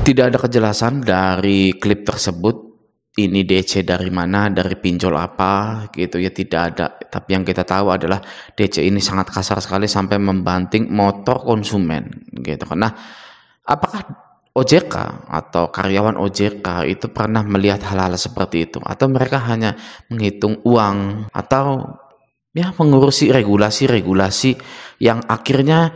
Tidak ada kejelasan dari klip tersebut, ini DC dari mana, dari pinjol apa gitu ya, tidak ada. Tapi yang kita tahu adalah DC ini sangat kasar sekali sampai membanting motor konsumen gitu kan. Nah, apakah OJK atau karyawan OJK itu pernah melihat hal-hal seperti itu, atau mereka hanya menghitung uang atau ya mengurusi regulasi-regulasi yang akhirnya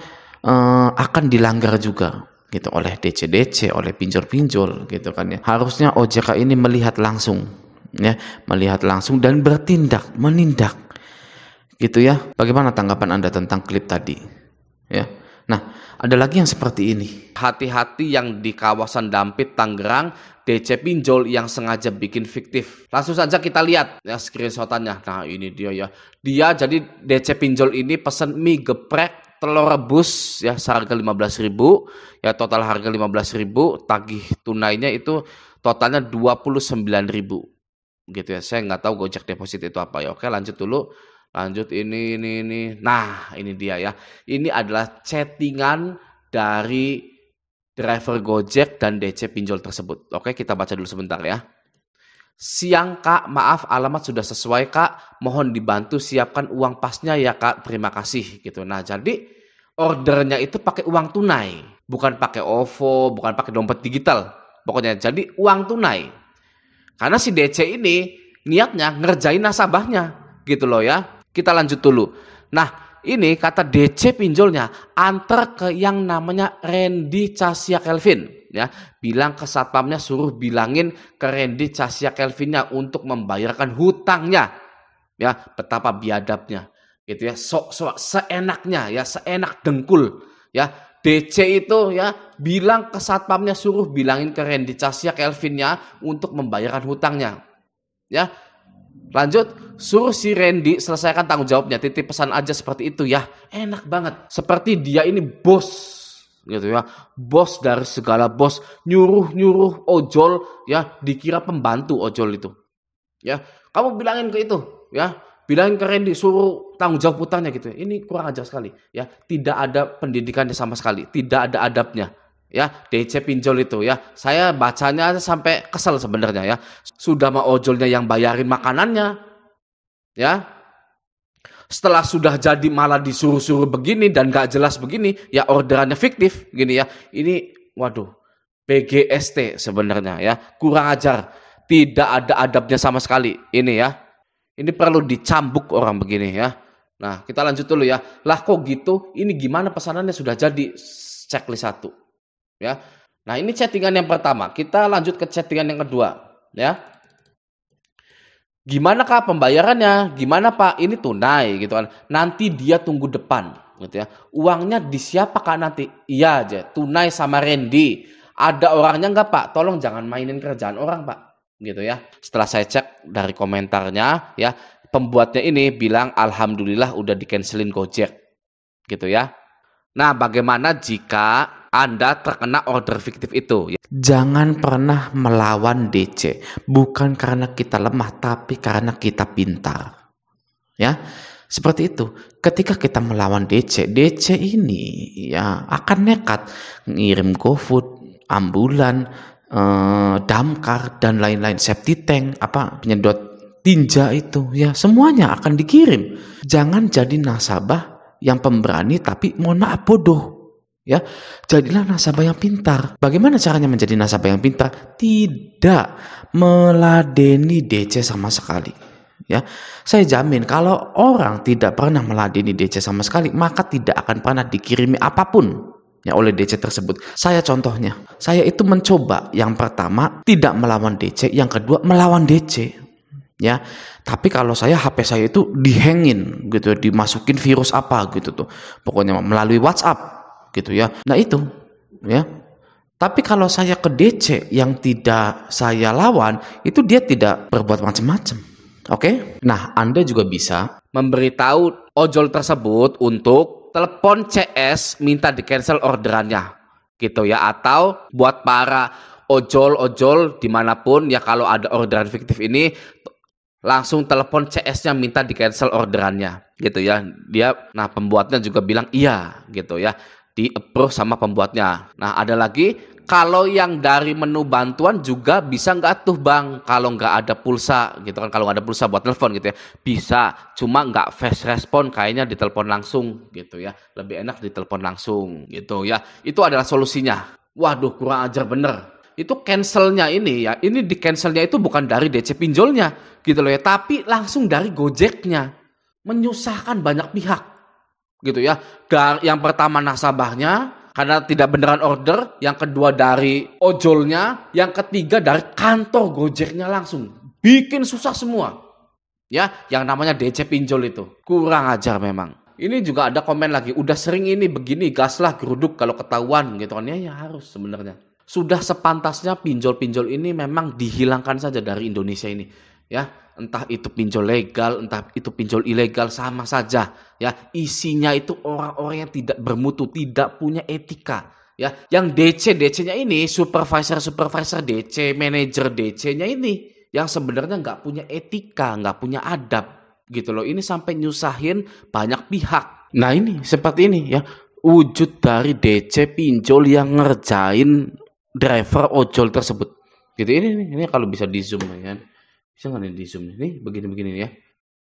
akan dilanggar juga gitu oleh DC-DC, oleh pinjol-pinjol gitu kan ya. Harusnya OJK ini melihat langsung ya, melihat langsung dan bertindak, menindak gitu ya. Bagaimana tanggapan Anda tentang klip tadi? Ya. Nah, ada lagi yang seperti ini. Hati-hati yang di kawasan Dampit, Tangerang, DC pinjol yang sengaja bikin fiktif. Langsung saja kita lihat ya screenshotannya. Nah, ini dia ya. Dia jadi DC pinjol ini pesen mie geprek telur rebus ya seharga 15.000 ya, total harga 15.000, tagih tunainya itu totalnya 29.000 gitu ya. Saya nggak tahu Gojek deposit itu apa ya. Oke, lanjut dulu. Lanjut ini. Nah, ini dia ya. Ini adalah chattingan dari driver Gojek dan DC pinjol tersebut. Oke, kita baca dulu sebentar ya. Siang Kak, maaf alamat sudah sesuai Kak, mohon dibantu siapkan uang pasnya ya Kak, terima kasih gitu. Nah, jadi ordernya itu pakai uang tunai, bukan pakai OVO, bukan pakai dompet digital. Pokoknya jadi uang tunai. Karena si DC ini niatnya ngerjain nasabahnya gitu loh ya. Kita lanjut dulu. Nah, ini kata DC pinjolnya antar ke yang namanya Randy Casia Kelvin ya, bilang ke satpamnya suruh bilangin ke Randy Casia Kelvinnya untuk membayarkan hutangnya ya. Betapa biadabnya gitu ya, sok-sok seenaknya ya, seenak dengkul ya. DC itu ya bilang ke satpamnya suruh bilangin ke Randy Casia Kelvinnya untuk membayarkan hutangnya ya. Lanjut, suruh si Randy selesaikan tanggung jawabnya, titip pesan aja seperti itu ya. Enak banget. Seperti dia ini bos gitu ya. Bos dari segala bos, nyuruh ojol ya, dikira pembantu ojol itu. Ya, kamu bilangin ke itu ya. Bilangin ke Randy suruh tanggung jawab hutangnya gitu. Ini kurang ajar sekali ya. Tidak ada pendidikannya sama sekali, tidak ada adabnya. Ya, DC pinjol itu ya, saya bacanya sampai kesel sebenarnya ya. Sudah mah ojolnya yang bayarin makanannya ya, setelah sudah jadi malah disuruh-suruh begini dan gak jelas begini ya, orderannya fiktif gini ya. Ini waduh, PGST sebenarnya ya, kurang ajar, tidak ada adabnya sama sekali ini ya. Ini perlu dicambuk orang begini ya. Nah, kita lanjut dulu ya. Lah kok gitu, ini gimana pesanannya sudah jadi, checklist 1 ya. Nah, ini chattingan yang pertama. Kita lanjut ke chattingan yang kedua ya. Gimana Kak pembayarannya? Gimana Pak? Ini tunai gitu kan. Nanti dia tunggu depan gitu ya. Uangnya di siapa Kak nanti? Iya aja, tunai sama Randy. Ada orangnya enggak Pak? Tolong jangan mainin kerjaan orang Pak. Gitu ya. Setelah saya cek dari komentarnya ya, pembuatnya ini bilang alhamdulillah udah di-cancelin Gojek. Gitu ya. Nah, bagaimana jika Anda terkena order fiktif itu? Jangan pernah melawan DC, bukan karena kita lemah, tapi karena kita pintar. Ya, seperti itu. Ketika kita melawan DC ini ya akan nekat ngirim GoFood, ambulan, damkar dan lain-lain, septic tank, penyedot tinja itu ya, semuanya akan dikirim. Jangan jadi nasabah yang pemberani tapi mohon maaf bodoh. Ya, jadilah nasabah yang pintar. Bagaimana caranya menjadi nasabah yang pintar? Tidak meladeni DC sama sekali. Ya, saya jamin kalau orang tidak pernah meladeni DC sama sekali, maka tidak akan pernah dikirimi apapun ya oleh DC tersebut. Saya contohnya, saya itu mencoba yang pertama tidak melawan DC, yang kedua melawan DC. Ya, tapi kalau HP saya itu dihangin gitu, dimasukin virus apa gitu tuh, pokoknya melalui WhatsApp gitu ya. Nah itu ya. Tapi kalau saya ke DC yang tidak saya lawan, itu dia tidak berbuat macam-macam. Oke? Nah, Anda juga bisa memberitahu ojol tersebut untuk telepon CS minta di-cancel orderannya gitu ya. Atau buat para ojol-ojol dimanapun ya, kalau ada orderan fiktif ini langsung telepon CS-nya minta di-cancel orderannya gitu ya. Pembuatnya juga bilang iya gitu ya, di approve sama pembuatnya. Nah, ada lagi kalau yang dari menu bantuan juga bisa nggak tuh Bang, kalau nggak ada pulsa gitu kan, kalau nggak ada pulsa buat telepon gitu ya, bisa, cuma nggak fast respon, kayaknya ditelepon langsung gitu ya, lebih enak ditelepon langsung gitu ya, itu adalah solusinya. Waduh, kurang ajar bener. Itu cancelnya ini ya, ini di cancelnya itu bukan dari DC pinjolnya gitu loh ya, tapi langsung dari Gojeknya, menyusahkan banyak pihak gitu ya. Yang pertama nasabahnya, karena tidak beneran order, yang kedua dari ojolnya, yang ketiga dari kantor Gojeknya langsung. Bikin susah semua. Ya, yang namanya DC pinjol itu. Kurang ajar memang. Ini juga ada komen lagi, udah sering ini begini, gas lah geruduk kalau ketahuan gitu kan. Ya harus sebenarnya. Sudah sepantasnya pinjol-pinjol ini memang dihilangkan saja dari Indonesia ini. Ya, entah itu pinjol legal, entah itu pinjol ilegal, sama saja. Ya, isinya itu orang-orang yang tidak bermutu, tidak punya etika. Ya, yang DC-nya ini, supervisor DC, manajer DC-nya ini, yang sebenarnya nggak punya etika, nggak punya adab, gitu loh. Ini sampai nyusahin banyak pihak. Nah ini seperti ini ya, wujud dari DC pinjol yang ngerjain driver ojol tersebut. Gitu ini kalau bisa di zoom ya. Bisa nggak nih di zoom nih, begini ya,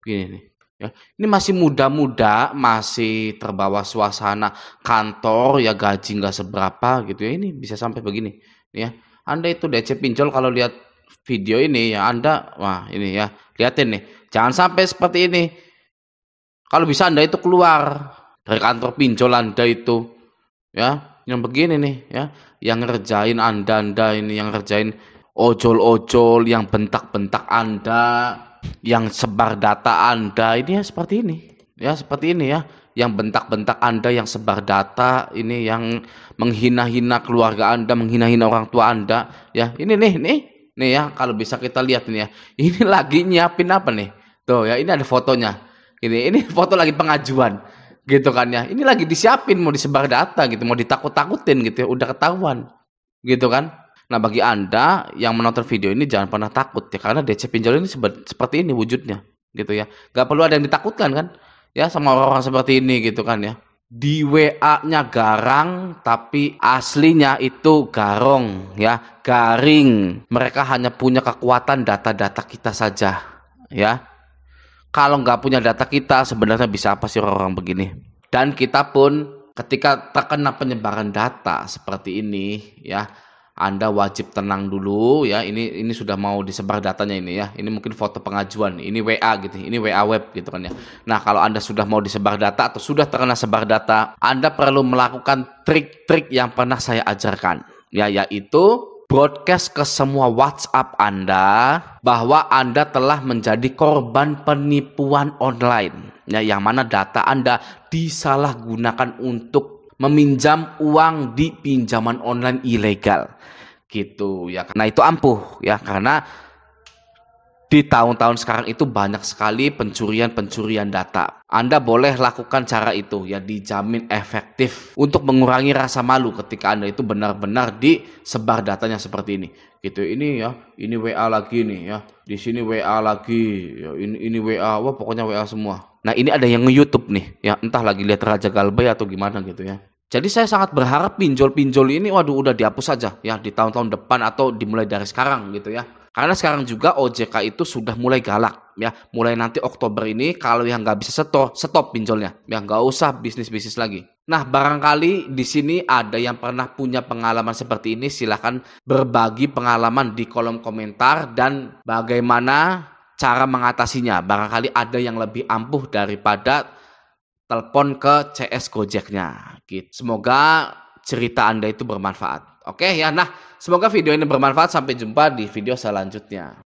begini nih ya. Ini masih muda-muda, masih terbawa suasana kantor ya, gaji nggak seberapa gitu ya. Ini bisa sampai begini ya. Anda itu DC pinjol kalau lihat video ini ya, Anda wah ini ya, liatin nih, jangan sampai seperti ini. Kalau bisa Anda itu keluar dari kantor pinjol Anda itu ya, yang begini nih ya, yang ngerjain Anda ini, yang ngerjain ojol-ojol, yang bentak-bentak Anda, yang sebar data Anda, ini ya seperti ini. Ya seperti ini ya, yang bentak-bentak Anda, yang sebar data, ini yang menghina-hina keluarga Anda, menghina-hina orang tua Anda. Ya, ini nih ya, kalau bisa kita lihat ini ya. Ini lagi nyiapin apa nih? Tuh ya, ini ada fotonya. Ini foto lagi pengajuan. Gitu kan ya. Ini lagi disiapin mau disebar data gitu, mau ditakut-takutin gitu ya, udah ketahuan. Gitu kan? Nah, bagi Anda yang menonton video ini jangan pernah takut ya, karena DC pinjol ini seperti ini wujudnya gitu ya. Gak perlu ada yang ditakutkan kan ya sama orang-orang seperti ini gitu kan ya. Di WA-nya garang tapi aslinya itu garong ya, garing. Mereka hanya punya kekuatan data-data kita saja ya. Kalau nggak punya data kita, sebenarnya bisa apa sih orang-orang begini. Dan kita pun ketika terkena penyebaran data seperti ini ya, Anda wajib tenang dulu ya. Ini sudah mau disebar datanya ini ya. Ini mungkin foto pengajuan, ini WA gitu, ini WA web gitu kan ya. Nah, kalau Anda sudah mau disebar data atau sudah terkena sebar data, Anda perlu melakukan trik-trik yang pernah saya ajarkan ya, yaitu broadcast ke semua WhatsApp Anda bahwa Anda telah menjadi korban penipuan online ya, yang mana data Anda disalahgunakan untuk meminjam uang di pinjaman online ilegal gitu ya. Nah, itu ampuh ya, karena di tahun-tahun sekarang itu banyak sekali pencurian data. Anda boleh lakukan cara itu ya, dijamin efektif untuk mengurangi rasa malu ketika Anda itu benar-benar disebar datanya seperti ini gitu. Ini ya, ini WA lagi nih ya, di sini WA lagi ya, ini WA, wah pokoknya WA semua. Nah, ini ada yang nge-YouTube nih ya, entah lagi lihat Raja Galbay atau gimana gitu ya. Jadi saya sangat berharap pinjol-pinjol ini waduh udah dihapus saja ya di tahun-tahun depan atau dimulai dari sekarang gitu ya. Karena sekarang juga OJK itu sudah mulai galak ya. Mulai nanti Oktober ini kalau yang nggak bisa stop pinjolnya ya, nggak usah bisnis-bisnis lagi. Nah, barangkali di sini ada yang pernah punya pengalaman seperti ini, silahkan berbagi pengalaman di kolom komentar dan bagaimana cara mengatasinya. Barangkali ada yang lebih ampuh daripada telepon ke CS Gojeknya gitu. Semoga cerita Anda itu bermanfaat. Oke ya, nah semoga video ini bermanfaat. Sampai jumpa di video selanjutnya.